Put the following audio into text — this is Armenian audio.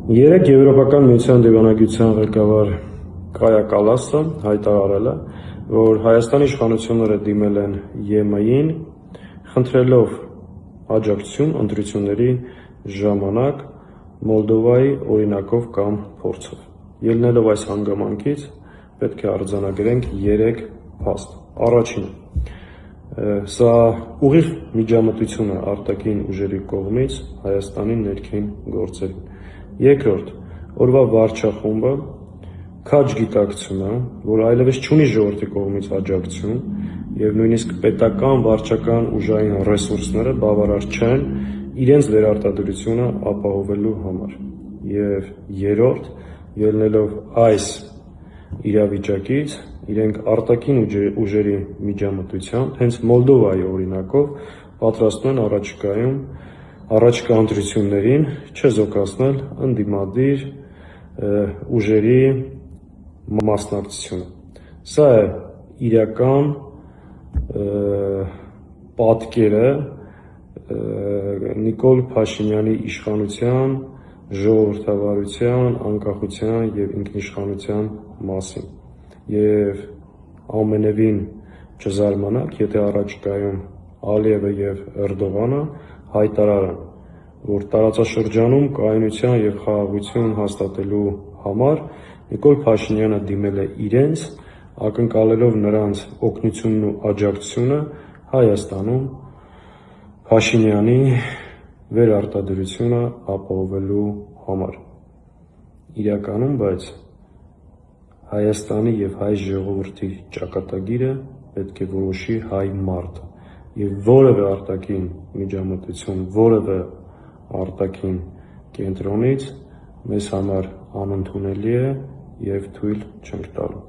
Երեկ Եվրոպական միության դիվանագիտության ղեկավար Կայա Կալասը հայտարարել է, որ Հայաստանի իշխանությունները դիմել են ԵՄ-ին, խնդրելով աջակցություն ընտրությունների ժամանակ Մոլդովայի օրինակով կամ փորձով։ Ելնելով այս հանգամանքից պետք է արձանագրենք 3 փաստ։ Առաջինը, սա ուղիղ միջամտություն է արտաքին ուժերի կողմից Հայաստանի ներքին գործերին։ Երկրորդ, օրվա վարչախումբը քաջ գիտակցում է, որ այլևս չունի ժողովրդի կողմից աջակցություն եւ նույնիսկ պետական, վարչական ուժային ռեսուրսները բավարար չեն իրենց վերարտադրությունը ապահովելու համար։ Եվ երրորդ, ելնելով այս իրավիճակից, իրենք արտաքին ուժերի միջամտությամբ հենց Մոլդովայի օրինակով պատրաստվում են առաջիկա ընտրություններին չեզոքացնել ընդդիմադիր ուժերի մասնակցությունը։ Սա է իրական պատկերը Նիկոլ Փաշինյանի իշխանության, ժողովրդավարության, անկախության եւ ինքնիշխանության մասին։ Եվ ամենևին չզարմանաք, եթե առաջիկայում Ալիևը եւ Էրդողանը հայտարարեն, որ տարածաշրջանում կայունության եւ խաղաղություն հաստատելու համար Նիկոլ Փաշինյանը դիմել է իրենց, ակնկալելով նրանց օգնությունն ու աջակցությունը Հայաստանում Փաշինյանի վերարտադրությունը ապահովելու համար։ Իրականում, բայց Հայաստանի եւ հայ ժողովրդի ճակատագիրը պետք է որոշի հայ մարդը եւ որևէ արտաքին միջամտություն, որևէ արտաքին կենտրոնից մեզ համար անընդունելի է եւ թույլ չենք տալու։